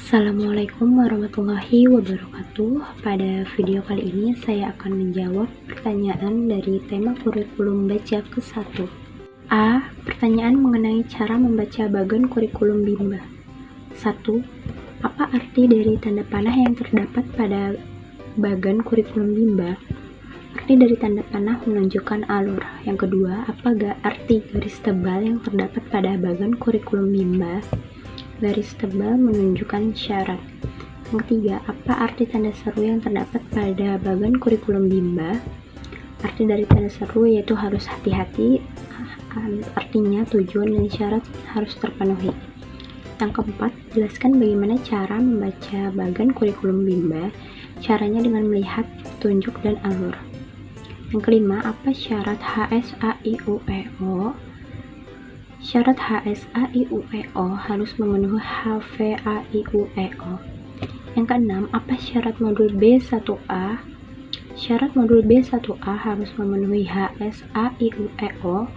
Assalamualaikum warahmatullahi wabarakatuh. Pada video kali ini saya akan menjawab pertanyaan dari tema kurikulum baca ke-1. A. Pertanyaan mengenai cara membaca bagan kurikulum Bimba. 1. Apa arti dari tanda panah yang terdapat pada bagan kurikulum Bimba? Arti dari tanda panah menunjukkan alur. Yang kedua, apa arti garis tebal yang terdapat pada bagan kurikulum Bimba? Garis tebal menunjukkan syarat. Yang ketiga, apa arti tanda seru yang terdapat pada bagan kurikulum Bimba? Arti dari tanda seru yaitu harus hati-hati, artinya tujuan dan syarat harus terpenuhi. Yang keempat, jelaskan bagaimana cara membaca bagan kurikulum Bimba. Caranya dengan melihat petunjuk dan alur. Yang kelima, apa syarat HSAIUEO? Syarat HSAIUEO harus memenuhi HVAIUEO. Yang keenam, apa syarat modul B1A? Syarat modul B1A harus memenuhi HSAIUEO,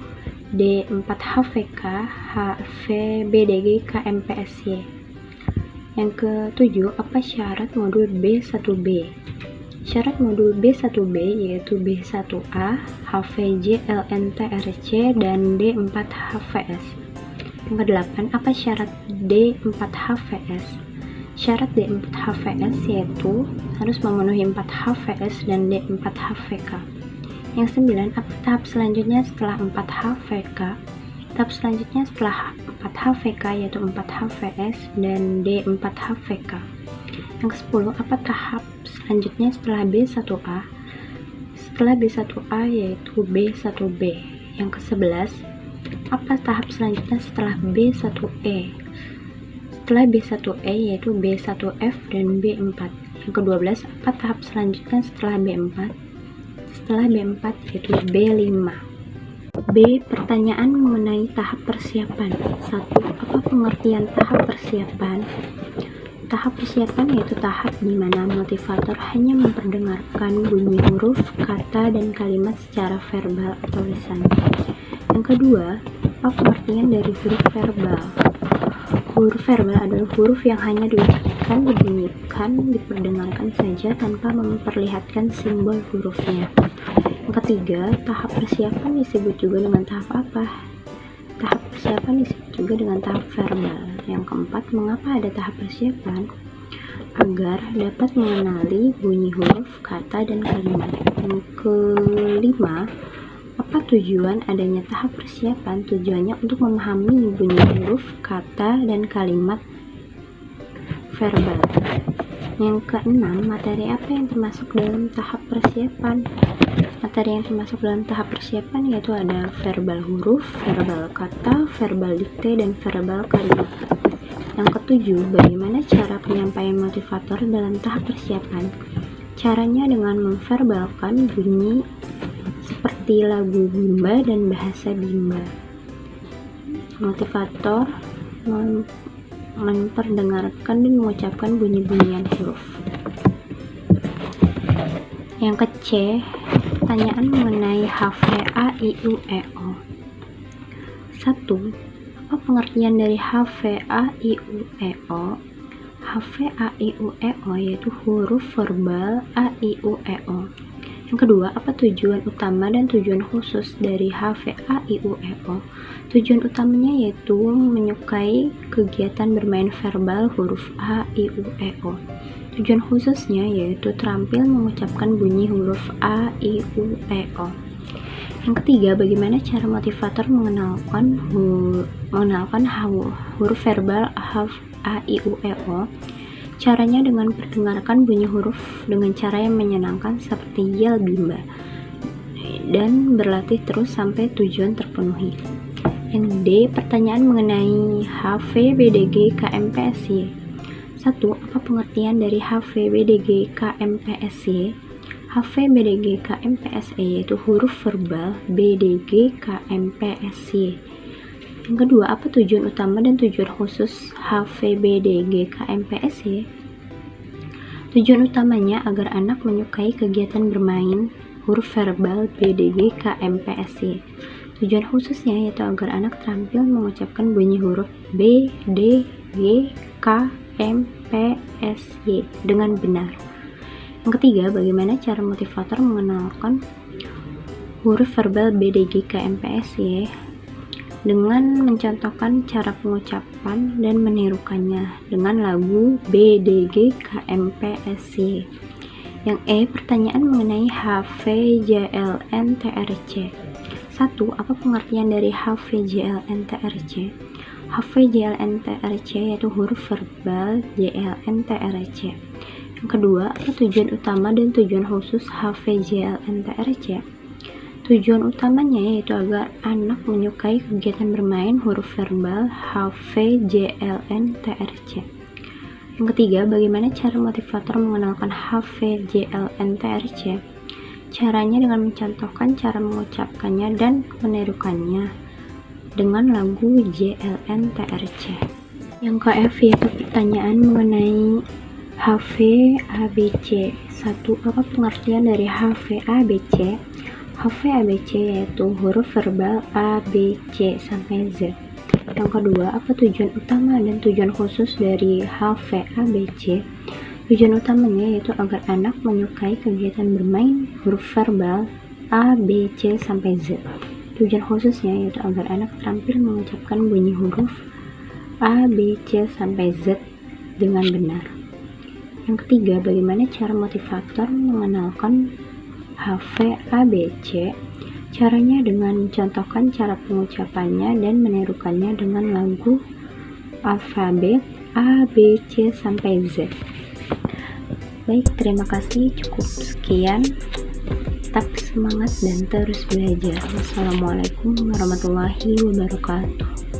D4HVK, HVBDG, KMPSY. Yang ketujuh, apa syarat modul B1B? Syarat modul B1B yaitu B1A, HVJ, LNTRC, dan D4HVS. Yang kedelapan, apa syarat D4HVS? Syarat D4HVS yaitu harus memenuhi 4 HVS dan D4 HVK. Yang sembilan, apa tahap selanjutnya setelah 4 HVK? Tahap selanjutnya setelah 4 HVK yaitu 4 HVS dan D4 HVK. Yang ke-10, apa tahap selanjutnya setelah B1A? Setelah B1A yaitu B1B. Yang ke-11, apa tahap selanjutnya setelah B1E? Setelah B1E yaitu B1F dan B4. Yang ke-12, apa tahap selanjutnya setelah B4? Setelah B4 yaitu B5. B. Pertanyaan mengenai tahap persiapan. 1. Apa pengertian tahap persiapan? Tahap persiapan yaitu tahap di mana motivator hanya memperdengarkan bunyi huruf, kata, dan kalimat secara verbal atau lisan. Yang kedua, apa pengertian dari huruf verbal? Huruf verbal adalah huruf yang hanya diucapkan, dibunyikan, diperdengarkan saja tanpa memperlihatkan simbol hurufnya. Yang ketiga, tahap persiapan disebut juga dengan tahap apa? Tahap persiapan disebut juga dengan tahap verbal. Yang keempat, mengapa ada tahap persiapan? Agar dapat mengenali bunyi huruf, kata, dan kalimat. Yang kelima, apa tujuan adanya tahap persiapan? Tujuannya untuk memahami bunyi huruf, kata, dan kalimat verbal. Yang keenam, materi apa yang termasuk dalam tahap persiapan? Materi yang termasuk dalam tahap persiapan yaitu ada verbal huruf, verbal kata, verbal dikte, dan verbal kalimat. Yang ketujuh, bagaimana cara penyampaian motivator dalam tahap persiapan? Caranya dengan memverbalkan bunyi seperti lagu Bimba dan bahasa Bimba. Motivator memperdengarkan dan mengucapkan bunyi-bunyian huruf. Yang ke-C, pertanyaan mengenai HVAIUEO. 1. Apa pengertian dari HVAIUEO? HVAIUEO yaitu huruf verbal AIUEO. Yang kedua, apa tujuan utama dan tujuan khusus dari HVAIUEO? Tujuan utamanya yaitu menyukai kegiatan bermain verbal huruf AIUEO. Tujuan khususnya yaitu terampil mengucapkan bunyi huruf AIUEO. Yang ketiga, bagaimana cara motivator mengenalkan huruf verbal AIUEO? Caranya dengan mendengarkan bunyi huruf dengan cara yang menyenangkan seperti yel Bimba dan berlatih terus sampai tujuan terpenuhi. Yang D, pertanyaan mengenai HVBDG KMPSY. 1. Apa pengertian dari HVBDG KMPSY? HVBDG KMPSY yaitu huruf verbal BDG KMPSY. Yang kedua, apa tujuan utama dan tujuan khusus HVBDG KMPSY? Tujuan utamanya agar anak menyukai kegiatan bermain huruf verbal BDG KMPSY. Tujuan khususnya yaitu agar anak terampil mengucapkan bunyi huruf B, D, G, K, M, KMPSY dengan benar. Yang ketiga, bagaimana cara motivator mengenalkan huruf verbal BDG KMPSY dengan mencontohkan cara pengucapan dan menirukannya dengan lagu BDG KMPSY. Yang E, pertanyaan mengenai HVJLNTRC. 1. Apa pengertian dari HVJLNTRC? HVJLNTRC yaitu huruf verbal JLNTRC. Yang kedua, apa tujuan utama dan tujuan khusus HVJLNTRC? Tujuan utamanya yaitu agar anak menyukai kegiatan bermain huruf verbal HVJLNTRC. Yang ketiga, bagaimana cara motivator mengenalkan HVJLNTRC? Caranya dengan mencontohkan cara mengucapkannya dan menirukannya dengan lagu JLNTRC. Yang ke-F yaitu pertanyaan mengenai HVABC. 1. Apa pengertian dari HVABC? HVABC yaitu huruf verbal A, B, C sampai Z. Yang kedua, apa tujuan utama dan tujuan khusus dari HVABC? Tujuan utamanya yaitu agar anak menyukai kegiatan bermain huruf verbal A, B, C sampai Z. Tujuan khususnya yaitu agar anak terampil mengucapkan bunyi huruf A, B, C sampai Z dengan benar. Yang ketiga, bagaimana cara motivator mengenalkan HVABC? Caranya dengan mencontohkan cara pengucapannya dan menirukannya dengan lagu alfabet A, B, C sampai Z. Baik, terima kasih. Cukup sekian. Tetap semangat dan terus belajar. Wassalamualaikum warahmatullahi wabarakatuh.